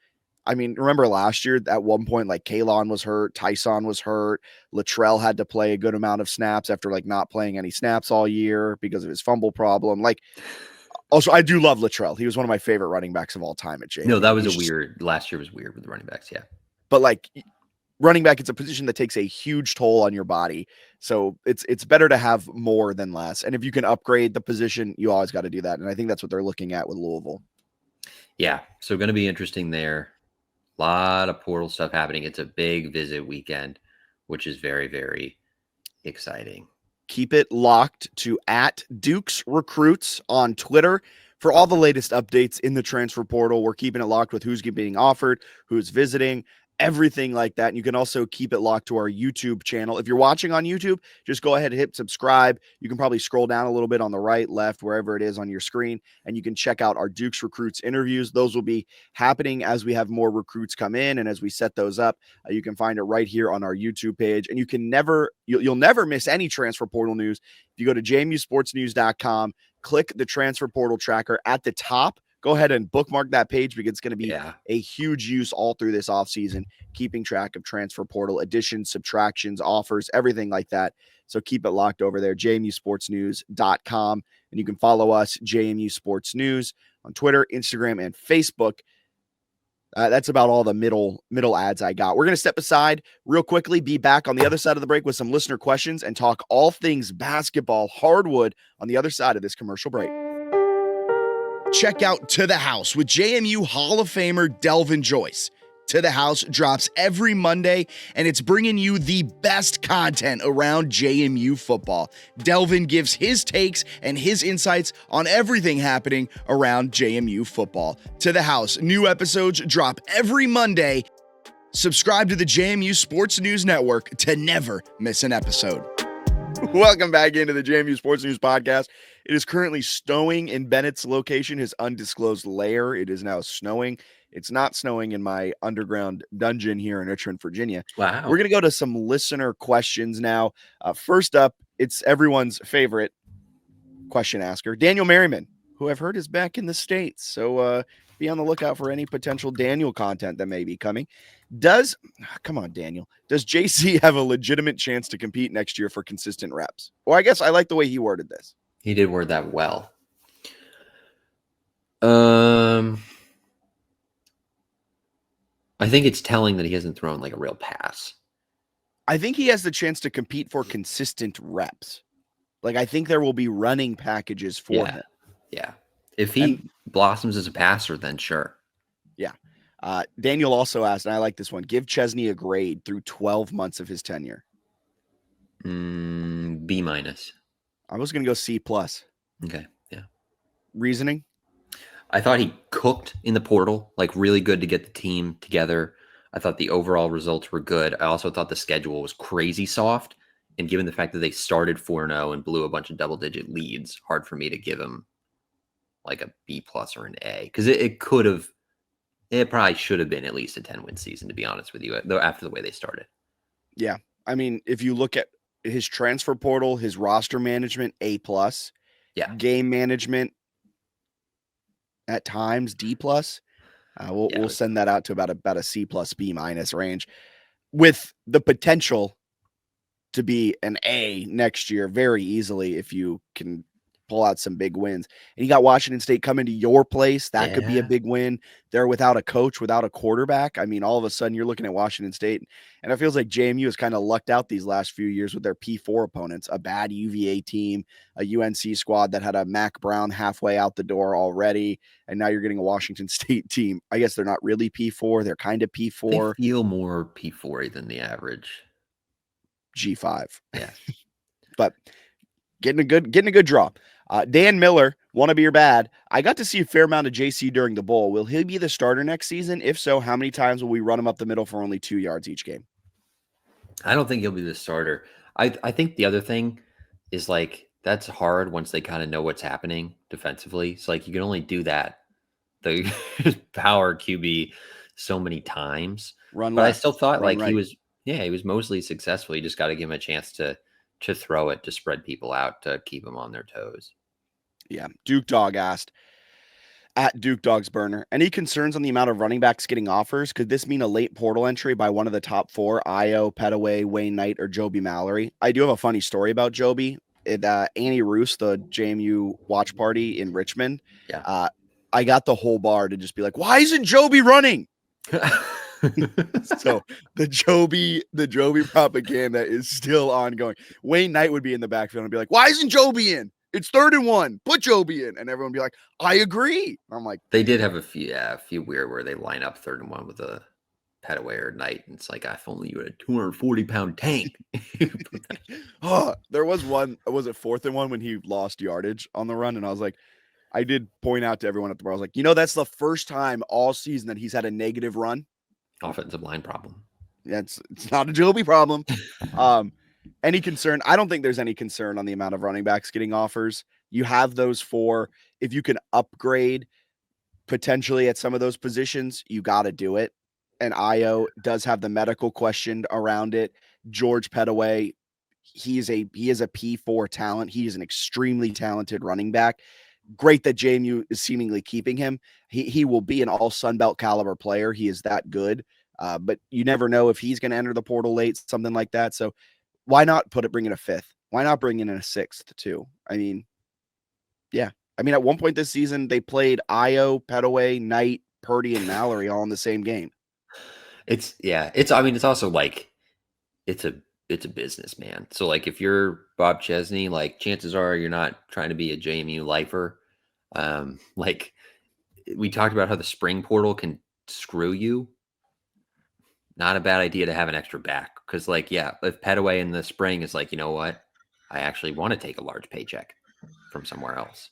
Speaker 2: I mean, remember last year at one point, like Kalon was hurt, Tyson was hurt, Latrell had to play a good amount of snaps after like not playing any snaps all year because of his fumble problem. Like, also, I do love Latrell. He was one of my favorite running backs of all time at JMU.
Speaker 1: No, that was last year was weird with the running backs, yeah.
Speaker 2: But like running back, it's a position that takes a huge toll on your body. So it's better to have more than less. And if you can upgrade the position, you always got to do that. And I think that's what they're looking at with Louisville.
Speaker 1: Yeah. So going to be interesting there. A lot of portal stuff happening. It's a big visit weekend, which is very, very exciting.
Speaker 2: Keep it locked to @DukesRecruits on Twitter for all the latest updates in the transfer portal. We're keeping it locked with who's being offered, who's visiting, everything like that. And you can also keep it locked to our YouTube channel. If you're watching on YouTube, just go ahead and hit subscribe. You can probably scroll down a little bit on the right, left, wherever it is on your screen, and you can check out our Dukes Recruits interviews. Those will be happening as we have more recruits come in, and as we set those up, you can find it right here on our YouTube page. And you can you'll never miss any transfer portal news. If you go to jmusportsnews.com, click the transfer portal tracker at the top. Go ahead and bookmark that page because it's going to be a huge use all through this offseason, keeping track of transfer portal additions, subtractions, offers, everything like that. So keep it locked over there, jmusportsnews.com. And you can follow us, JMU Sports News, on Twitter, Instagram, and Facebook. That's about all the middle ads I got. We're going to step aside real quickly, be back on the other side of the break with some listener questions, and talk all things basketball hardwood on the other side of this commercial break. Check out To the House with JMU Hall of Famer Delvin Joyce. To the House drops every Monday, and it's bringing you the best content around JMU football. Delvin gives his takes and his insights on everything happening around JMU football. To the House, new episodes drop every Monday. Subscribe to the JMU Sports News Network to never miss an episode. Welcome back into the JMU Sports News podcast. It is currently snowing in Bennett's location, his undisclosed lair. It is now snowing. It's not snowing in my underground dungeon here in Richmond, Virginia.
Speaker 1: Wow.
Speaker 2: We're going to go to some listener questions now. First up, it's everyone's favorite question asker, Daniel Merriman, who I've heard is back in the States. So be on the lookout for any potential Daniel content that may be coming. Come on, Daniel. Does JC have a legitimate chance to compete next year for consistent reps? Well, I guess I like the way he worded this.
Speaker 1: He did word that well. I think it's telling that he hasn't thrown like a real pass.
Speaker 2: I think he has the chance to compete for consistent reps. Like, I think there will be running packages for him.
Speaker 1: Yeah. If
Speaker 2: And
Speaker 1: he blossoms as a passer, then sure.
Speaker 2: yeah. Daniel also asked, and I like this one, give Chesney a grade through 12 months of his tenure.
Speaker 1: B minus.
Speaker 2: I was going to go C plus.
Speaker 1: Okay. Yeah.
Speaker 2: Reasoning?
Speaker 1: I thought he cooked in the portal, like really good to get the team together. I thought the overall results were good. I also thought the schedule was crazy soft. And given the fact that they started 4-0 and blew a bunch of double digit leads, hard for me to give him like a B plus or an A. Because it could have, it probably should have been at least a 10-win season, to be honest with you, though after the way they started.
Speaker 2: Yeah. I mean, if you look at his transfer portal, his roster management, A plus.
Speaker 1: Yeah.
Speaker 2: Game management, at times D plus. We'll send that out to about a C plus B minus range, with the potential to be an A next year very easily if you can pull out some big wins. And you got Washington State coming to your place. That could be a big win. They're without a coach, without a quarterback. I mean, all of a sudden you're looking at Washington State, and it feels like JMU has kind of lucked out these last few years with their P4 opponents, a bad UVA team, a UNC squad that had a Mac Brown halfway out the door already. And now you're getting a Washington State team. I guess they're not really P4. They're kind of P4.
Speaker 1: They feel more P4 than the average.
Speaker 2: G5.
Speaker 1: Yeah.
Speaker 2: But getting a good draw. Dan Miller, want to be your bad. I got to see a fair amount of JC during the bowl. Will he be the starter next season? If so, how many times will we run him up the middle for only 2 yards each game?
Speaker 1: I don't think he'll be the starter. I think the other thing is like that's hard once they kind of know what's happening defensively. So like you can only do that the power QB so many times.
Speaker 2: Run
Speaker 1: but
Speaker 2: left,
Speaker 1: I still thought like
Speaker 2: right.
Speaker 1: he was mostly successful. You just got to give him a chance to throw it, to spread people out, to keep them on their toes.
Speaker 2: Yeah. Duke Dog asked, at Duke Dog's burner, any concerns on the amount of running backs getting offers? Could this mean a late portal entry by one of the top four, Io, Petaway, Wayne Knight, or Joby Mallory? I do have a funny story about Joby. Annie Roos, the JMU watch party in Richmond.
Speaker 1: Yeah.
Speaker 2: I got the whole bar to just be like, why isn't Joby running? So the Joby propaganda is still ongoing. Wayne Knight would be in the backfield and be like, why isn't Joby in? It's 3rd and 1. Put Joby in. And everyone would be like, I agree. I'm like,
Speaker 1: they did have a few weird where they line up 3rd and 1 with a Petaway or Knight, and it's like, if only you had a 240-pound tank.
Speaker 2: There was one, was it 4th and 1 when he lost yardage on the run? And I was like, I did point out to everyone at the bar, I was like, that's the first time all season that he's had a negative run.
Speaker 1: Offensive line problem.
Speaker 2: It's not a Joby problem. Any concern? I don't think there's any concern on the amount of running backs getting offers. You have those 4. If you can upgrade potentially at some of those positions, you got to do it. And Io does have the medical question around it. George Petaway, he is a P4 talent. He is an extremely talented running back. Great that JMU is seemingly keeping him. He will be an all Sun Belt caliber player. He is that good. But you never know if he's going to enter the portal late, something like that. So why not bring in a 5th? Why not bring in a 6th too? I mean, yeah. I mean, at one point this season, they played Io, Petaway, Knight, Purdy, and Mallory all in the same game.
Speaker 1: It's also like, it's a business, man. So like if you're Bob Chesney, like chances are you're not trying to be a JMU lifer. Like we talked about how the spring portal can screw you. Not a bad idea to have an extra back, because like, yeah, if Petaway in the spring is like, you know what, I actually want to take a large paycheck from somewhere else,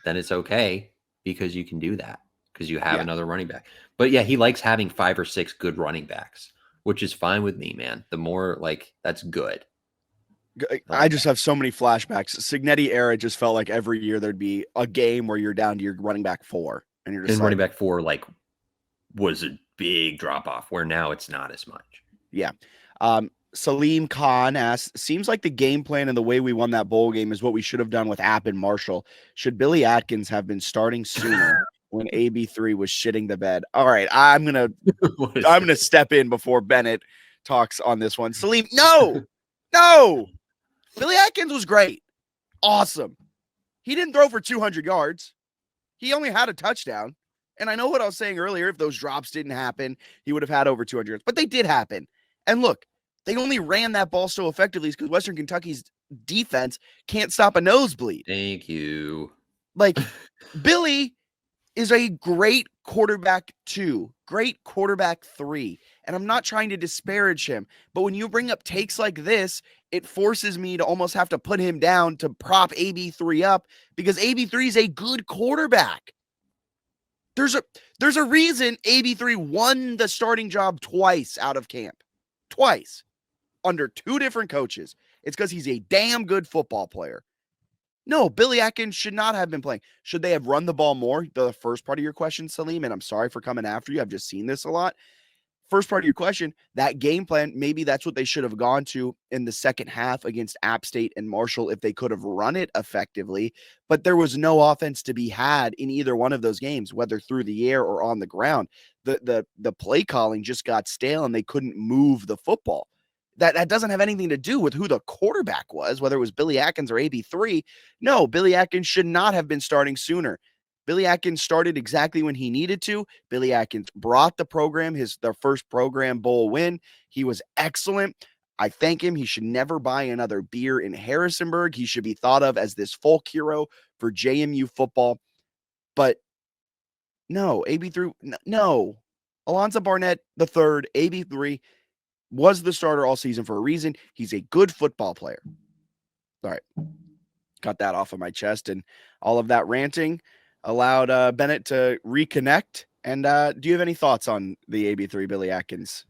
Speaker 1: then it's okay, because you can do that because you have another running back. But yeah, he likes having 5 or 6 good running backs, which is fine with me, man. The more like, that's good.
Speaker 2: I just have so many flashbacks. Signetti era just felt like every year there'd be a game where you're down to your running back 4, and you're just
Speaker 1: running back 4 like was a big drop off, where now it's not as much.
Speaker 2: Yeah. Salim Khan asks, seems like the game plan and the way we won that bowl game is what we should have done with App and Marshall. Should Billy Atkins have been starting sooner when AB3 was shitting the bed? All right, I'm gonna step in before Bennett talks on this one. Salim, no. Billy Atkins was great. Awesome. He didn't throw for 200 yards. He only had a touchdown. And I know what I was saying earlier. If those drops didn't happen, he would have had over 200 yards. But they did happen. And look, they only ran that ball so effectively because Western Kentucky's defense can't stop a nosebleed.
Speaker 1: Thank you.
Speaker 2: Like, Billy is a great quarterback 2, great quarterback 3. And I'm not trying to disparage him, but when you bring up takes like this, it forces me to almost have to put him down to prop AB3 up because AB3 is a good quarterback. There's a reason AB3 won the starting job twice out of camp. Twice. Under 2 different coaches. It's because he's a damn good football player. No, Billy Atkins should not have been playing. Should they have run the ball more? The first part of your question, Salim, and I'm sorry for coming after you. I've just seen this a lot. First part of your question, that game plan, maybe that's what they should have gone to in the second half against App State and Marshall if they could have run it effectively. But there was no offense to be had in either one of those games, whether through the air or on the ground. The play calling just got stale and they couldn't move the football. That doesn't have anything to do with who the quarterback was, whether it was Billy Atkins or AB3. No, Billy Atkins should not have been starting sooner. Billy Atkins started exactly when he needed to. Billy Atkins brought the program their first program bowl win. He was excellent. I thank him. He should never buy another beer in Harrisonburg. He should be thought of as this folk hero for JMU football. But no, AB3, no. Alonzo Barnett, the third, AB3, was the starter all season for a reason. He's a good football player. All right. Got that off of my chest. And all of that ranting allowed Bennett to reconnect. And do you have any thoughts on the AB3 Billy Atkins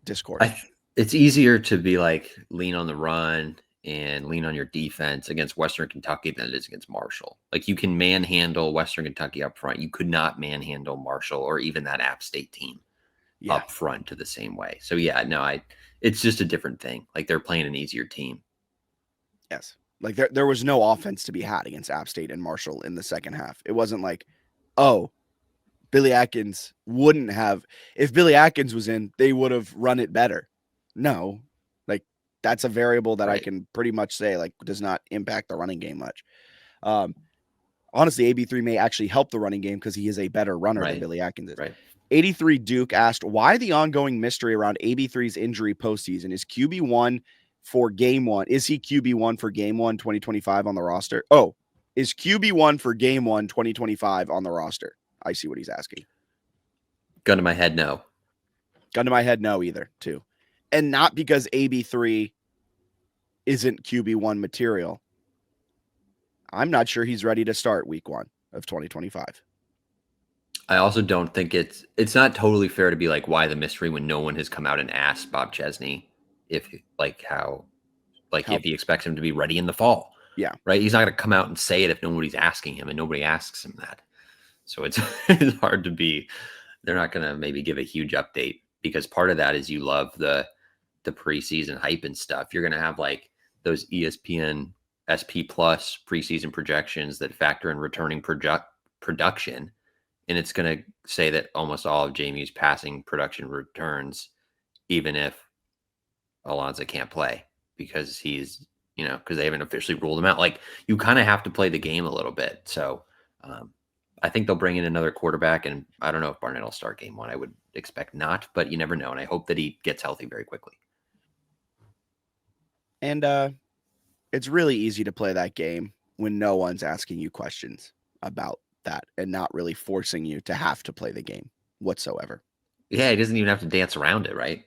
Speaker 2: discourse?
Speaker 1: It's easier to be like lean on the run and lean on your defense against Western Kentucky than it is against Marshall. Like you can manhandle Western Kentucky up front. You could not manhandle Marshall or even that App State team up front to the same way. So yeah, no, it's just a different thing. Like they're playing an easier team.
Speaker 2: Yes. Like there was no offense to be had against App State and Marshall in the second half. It wasn't like, oh, Billy Atkins wouldn't have. If Billy Atkins was in, they would have run it better. No, like that's a variable that I can pretty much say like does not impact the running game much. Honestly, AB3 may actually help the running game because he is a better runner than Billy Atkins is.
Speaker 1: Right.
Speaker 2: 83 Duke asked, why the ongoing mystery around AB3's injury postseason? Is QB1 for game 1? Is he QB1 for game 1 2025 on the roster? Oh, is QB1 for game 1 2025 on the roster? I see what he's asking.
Speaker 1: Gun to my head, no.
Speaker 2: Gun to my head, no either, too. And not because AB3 isn't QB1 material. I'm not sure he's ready to start week 1 of 2025.
Speaker 1: I also don't think it's not totally fair to be like, why the mystery when no one has come out and asked Bob Chesney if he expects him to be ready in the fall.
Speaker 2: Yeah.
Speaker 1: Right. He's not going to come out and say it if nobody's asking him, and nobody asks him that. So it's hard to be, they're not going to maybe give a huge update because part of that is you love the preseason hype and stuff. You're going to have like those ESPN SP Plus preseason projections that factor in returning production. And it's going to say that almost all of JMU's passing production returns, even if Alonzo can't play because he's, because they haven't officially ruled him out. Like you kind of have to play the game a little bit. So I think they'll bring in another quarterback, and I don't know if Barnett will start game 1. I would expect not, but you never know. And I hope that he gets healthy very quickly.
Speaker 2: And it's really easy to play that game when no one's asking you questions about that and not really forcing you to have to play the game whatsoever.
Speaker 1: Yeah, he doesn't even have to dance around it, right?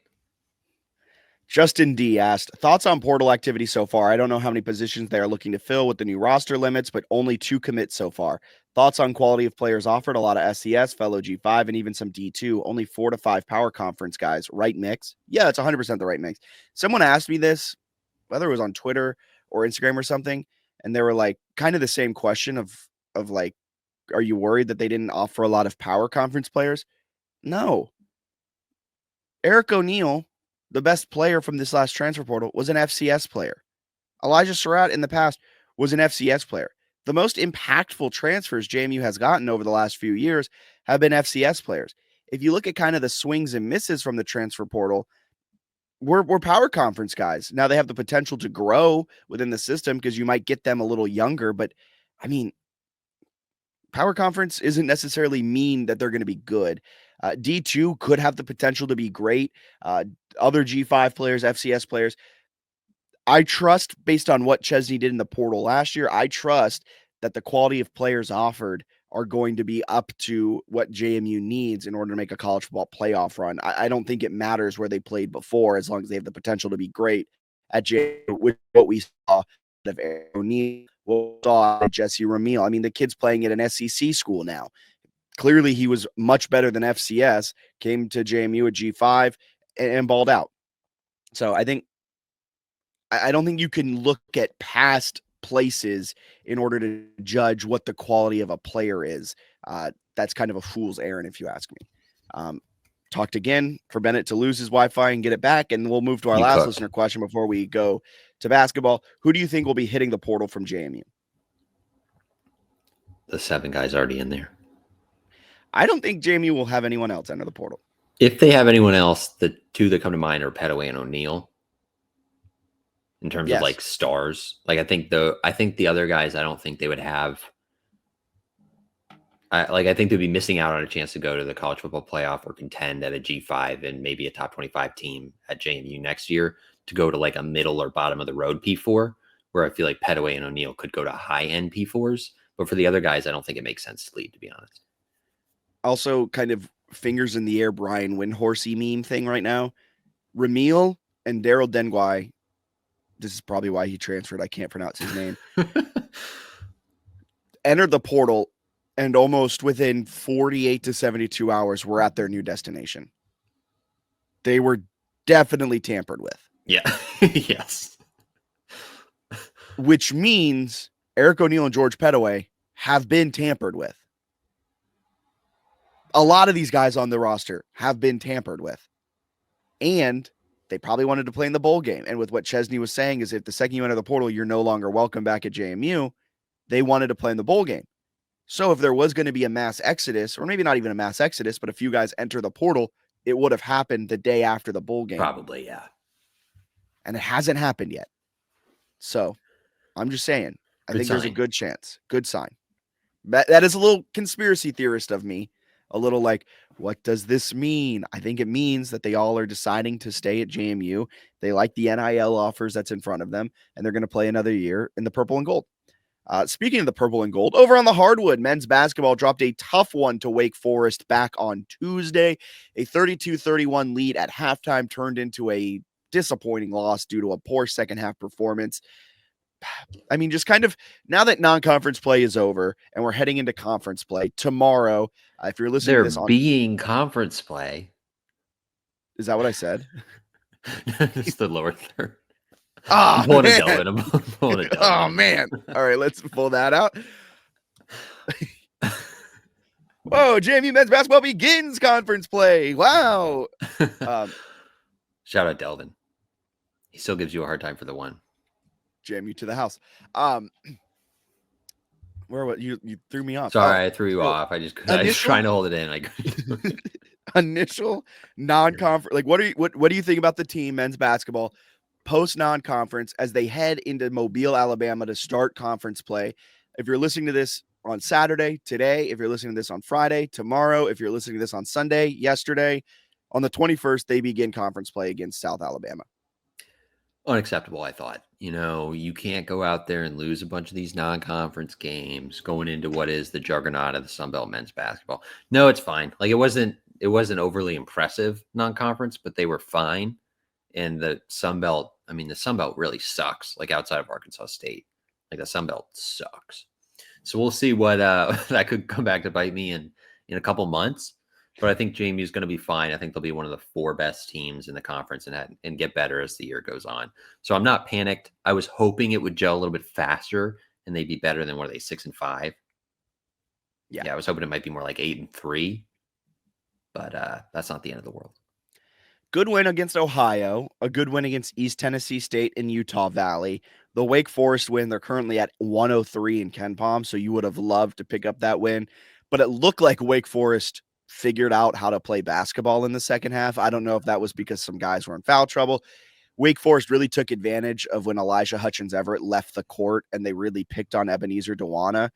Speaker 2: Justin D asked, thoughts on portal activity so far? I don't know how many positions they are looking to fill with the new roster limits, but only 2 commits so far. Thoughts on quality of players offered? A lot of SES, fellow G5, and even some D2. Only 4 to 5 power conference guys. Right mix? Yeah, it's 100% the right mix. Someone asked me this, whether it was on Twitter or Instagram or something, and they were like, kind of the same question of like, are you worried that they didn't offer a lot of power conference players? No. Eric O'Neill, the best player from this last transfer portal, was an FCS player. Elijah Surratt in the past was an FCS player. The most impactful transfers JMU has gotten over the last few years have been FCS players. If you look at kind of the swings and misses from the transfer portal, we're power conference guys. Now they have the potential to grow within the system because you might get them a little younger, but I mean, power conference isn't necessarily mean that they're going to be good. D2 could have the potential to be great. Other G5 players, FCS players, I trust based on what Chesney did in the portal last year, I trust that the quality of players offered are going to be up to what JMU needs in order to make a college football playoff run. I don't think it matters where they played before, as long as they have the potential to be great at JMU, which is what we saw of Eric O'Neill, what we saw at Jesse Ramil. I mean, the kid's playing at an SEC school now. Clearly, he was much better than FCS, came to JMU at G5 and balled out. So I don't think you can look at past places in order to judge what the quality of a player is. That's kind of a fool's errand, if you ask me. Talked again for Bennett to lose his Wi-Fi and get it back, and we'll move to our last listener question before we go to basketball. Who do you think will be hitting the portal from JMU?
Speaker 1: The 7 guys already in there.
Speaker 2: I don't think JMU will have anyone else enter the portal.
Speaker 1: If they have anyone else, the 2 that come to mind are Pettaway and O'Neill. In terms of like stars, like I think the other guys, I don't think they would have. I think they'd be missing out on a chance to go to the college football playoff or contend at a G5 and maybe a top 25 team at JMU next year to go to like a middle or bottom of the road P4, where I feel like Pettaway and O'Neill could go to high end P4s. But for the other guys, I don't think it makes sense to lead, to be honest.
Speaker 2: Also, kind of fingers in the air, Brian Windhorsey meme thing right now. Ramil and Daryl Dengwai. This is probably why he transferred. I can't pronounce his name. Entered the portal, and almost within 48 to 72 hours, were at their new destination. They were definitely tampered with.
Speaker 1: Yeah. Yes.
Speaker 2: Which means Eric O'Neill and George Pettaway have been tampered with. A lot of these guys on the roster have been tampered with. And they probably wanted to play in the bowl game. And with what Chesney was saying is if the second you enter the portal, you're no longer welcome back at JMU, they wanted to play in the bowl game. So if there was going to be a mass exodus, or maybe not even a mass exodus, but a few guys enter the portal, it would have happened the day after the bowl game.
Speaker 1: Probably, yeah.
Speaker 2: And it hasn't happened yet. So I'm just saying, I think there's a good chance. Good sign. That is a little conspiracy theorist of me. A little like, what does this mean? I think it means that they all are deciding to stay at JMU. They like the NIL offers that's in front of them, and they're going to play another year in the purple and gold. Speaking of the purple and gold, over on the hardwood, men's basketball dropped a tough one to Wake Forest back on Tuesday. A 32-31 lead at halftime turned into a disappointing loss due to a poor second half performance. I mean, just kind of now that non-conference play is over and we're heading into conference play tomorrow. If you're listening to this on
Speaker 1: being conference play.
Speaker 2: Is that what I said?
Speaker 1: It's the lower third.
Speaker 2: Oh,
Speaker 1: oh,
Speaker 2: man. All right, let's pull that out. Whoa, JMU men's basketball begins conference play. Wow.
Speaker 1: Shout out Delvin. He still gives you a hard time for the one.
Speaker 2: JMU to the house. Where what you threw me off?
Speaker 1: Sorry, I threw you off. I was trying to hold it in.
Speaker 2: Initial non-conference. Like, what do you think about the team men's basketball post non-conference as they head into Mobile, Alabama to start conference play? If you're listening to this on Saturday, today, if you're listening to this on Friday, tomorrow, if you're listening to this on Sunday, yesterday, on the 21st, they begin conference play against South Alabama.
Speaker 1: Unacceptable, I thought. You can't go out there and lose a bunch of these non-conference games going into what is the juggernaut of the Sun Belt men's basketball. No, it's fine. Like it wasn't overly impressive non-conference, but they were fine. And the Sun Belt really sucks. Like outside of Arkansas State, like the Sun Belt sucks. So we'll see what that could come back to bite me in a couple months. But I think JMU is going to be fine. I think they'll be one of the 4 best teams in the conference and get better as the year goes on. So I'm not panicked. I was hoping it would gel a little bit faster and they'd be better than 6-5. Yeah, I was hoping it might be more like 8-3. But that's not the end of the world.
Speaker 2: Good win against Ohio, a good win against East Tennessee State and Utah Valley. The Wake Forest win, they're currently at 103 in KenPom, so you would have loved to pick up that win. But it looked like Wake Forest figured out how to play basketball in the second half. I don't know if that was because some guys were in foul trouble. Wake Forest really took advantage of when Elijah Hutchins Everett left the court, and they really picked on Ebenezer Dewana.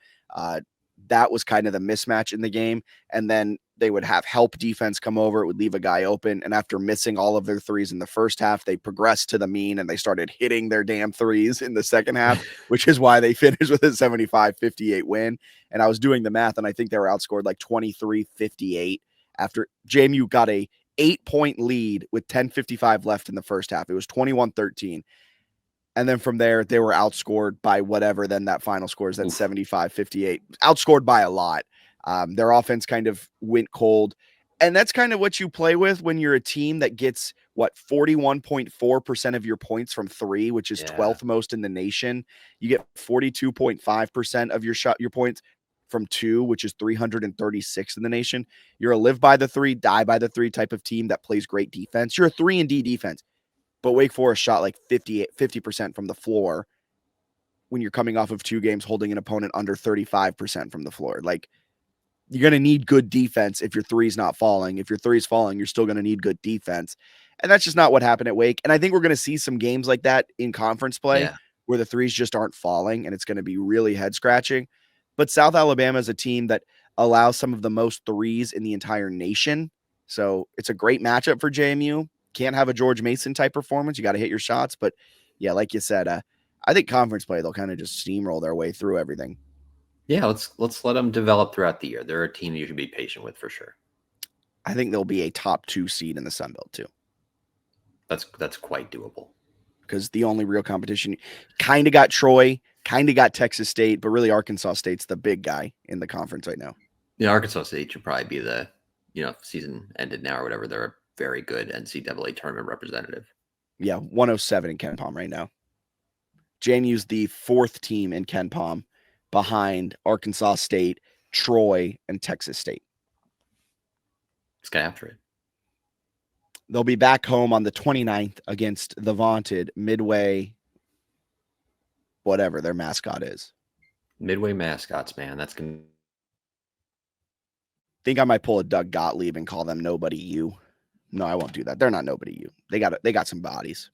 Speaker 2: that was kind of the mismatch in the game. And then they would have help defense come over. It would leave a guy open. And after missing all of their threes in the first half, they progressed to the mean and they started hitting their damn threes in the second half, which is why they finished with a 75-58 win. And I was doing the math, and I think they were outscored like 23-58 after JMU got a 8-point lead with 10:55 left in the first half. It was 21-13. And then from there, they were outscored by whatever. Then that final score is that 75-58, outscored by a lot. Their offense kind of went cold. And that's kind of what you play with when you're a team that gets 41.4% of your points from three, which is 12th most in the nation. You get 42.5% of your points from two, which is 336 in the nation. You're a live by the three, die by the three type of team that plays great defense. You're a 3-and-D defense. But Wake Forest shot like 50% from the floor when you're coming off of 2 games holding an opponent under 35% from the floor. Like, you're going to need good defense if your three's not falling. If your three's falling, you're still going to need good defense. And that's just not what happened at Wake. And I think we're going to see some games like that in conference play where the threes just aren't falling, and it's going to be really head scratching. But South Alabama is a team that allows some of the most threes in the entire nation. So it's a great matchup for JMU. Can't have a George Mason type performance. You got to hit your shots. But yeah, like you said, I think conference play, they'll kind of just steamroll their way through everything.
Speaker 1: Yeah, let's let them develop throughout the year. They're a team you should be patient with for sure.
Speaker 2: I think they'll be a top 2 seed in the Sun Belt too.
Speaker 1: That's quite doable.
Speaker 2: Because the only real competition kind of got Troy, kind of got Texas State, but really Arkansas State's the big guy in the conference right now.
Speaker 1: Yeah, Arkansas State should probably be the, season ended now or whatever. They're a very good NCAA tournament representative.
Speaker 2: Yeah, 107 in KenPom right now. JMU's the 4th team in KenPom behind Arkansas State, Troy, and Texas State.
Speaker 1: Let's get after it.
Speaker 2: They'll be back home on the 29th against the vaunted Midway, whatever their mascot is.
Speaker 1: Midway mascots, man. That's going to...
Speaker 2: think I might pull a Doug Gottlieb and call them Nobody U. No, I won't do that. They're not Nobody U. They got some bodies.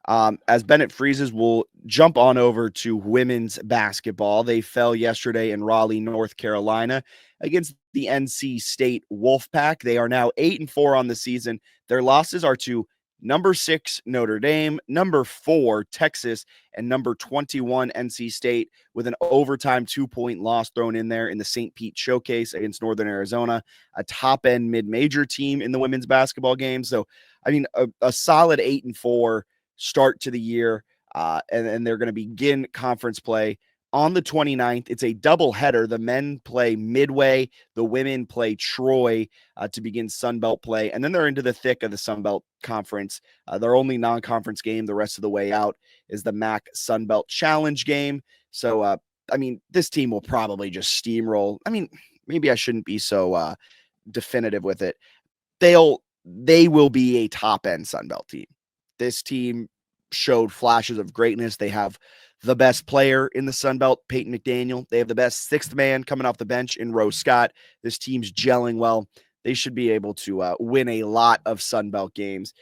Speaker 2: As Bennett freezes, we'll jump on over to women's basketball. They fell yesterday in Raleigh, North Carolina against the NC State Wolfpack. They are now 8-4 on the season. Their losses are to number 6 Notre Dame, number 4 Texas, and number 21 NC State, with an overtime 2-point loss thrown in there in the St. Pete Showcase against Northern Arizona, a top-end mid-major team in the women's basketball game. So, I mean, a solid 8-4 start to the year, and they're going to begin conference play on the 29th. It's a doubleheader. The men play Midway, the women play Troy to begin Sun Belt play, and then they're into the thick of the Sun Belt Conference. Their only non-conference game the rest of the way out is the MAC Sun Belt Challenge game. So, I mean, this team will probably just steamroll. I mean, maybe I shouldn't be so definitive with it. They will be a top-end Sun Belt team. This team showed flashes of greatness. They have the best player in the Sun Belt, Peyton McDaniel. They have the best 6th man coming off the bench in Rose Scott. This team's gelling well. They should be able to win a lot of Sun Belt games.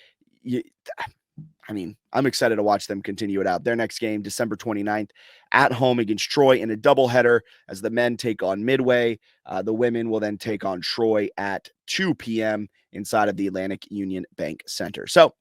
Speaker 2: I mean, I'm excited to watch them continue it out. Their next game, December 29th, at home against Troy in a doubleheader as the men take on Midway. The women will then take on Troy at 2 p.m. inside of the Atlantic Union Bank Center. So,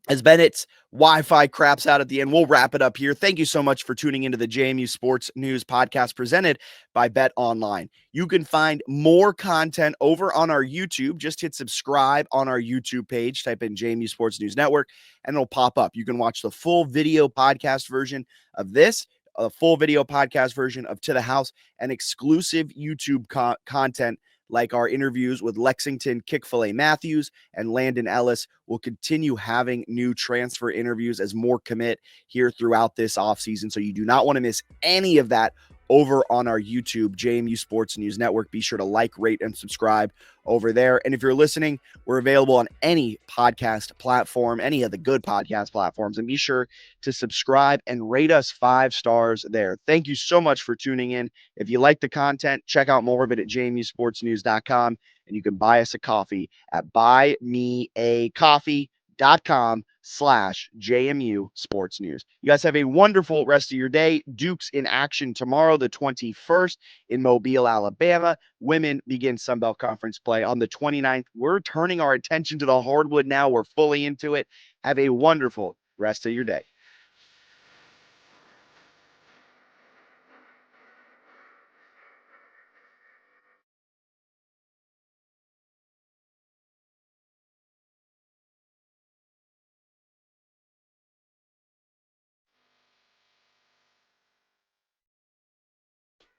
Speaker 2: as Bennett's Wi-Fi craps out at the end, we'll wrap it up here. Thank you so much for tuning into the JMU Sports News Podcast presented by Bet Online. You can find more content over on our YouTube. Just hit subscribe on our YouTube page. Type in JMU Sports News Network, and it'll pop up. You can watch the full video podcast version of this, a full video podcast version of To the House, and exclusive YouTube content like our interviews with Lexington Kick-Fil-A Matthews and Landon Ellis. Will continue having new transfer interviews as more commit here throughout this offseason. So you do not want to miss any of that over on our YouTube, JMU Sports News Network. Be sure to like, rate, and subscribe over there. And if you're listening, we're available on any podcast platform, any of the good podcast platforms. And be sure to subscribe and rate us 5 stars there. Thank you so much for tuning in. If you like the content, check out more of it at jmusportsnews.com. And you can buy us a coffee at buymeacoffee.com JMU Sports News. You guys have a wonderful rest of your day. Duke's in action tomorrow, the 21st in Mobile, Alabama. Women begin Sun Belt Conference play on the 29th. We're turning our attention to the hardwood now. We're fully into it. Have a wonderful rest of your day.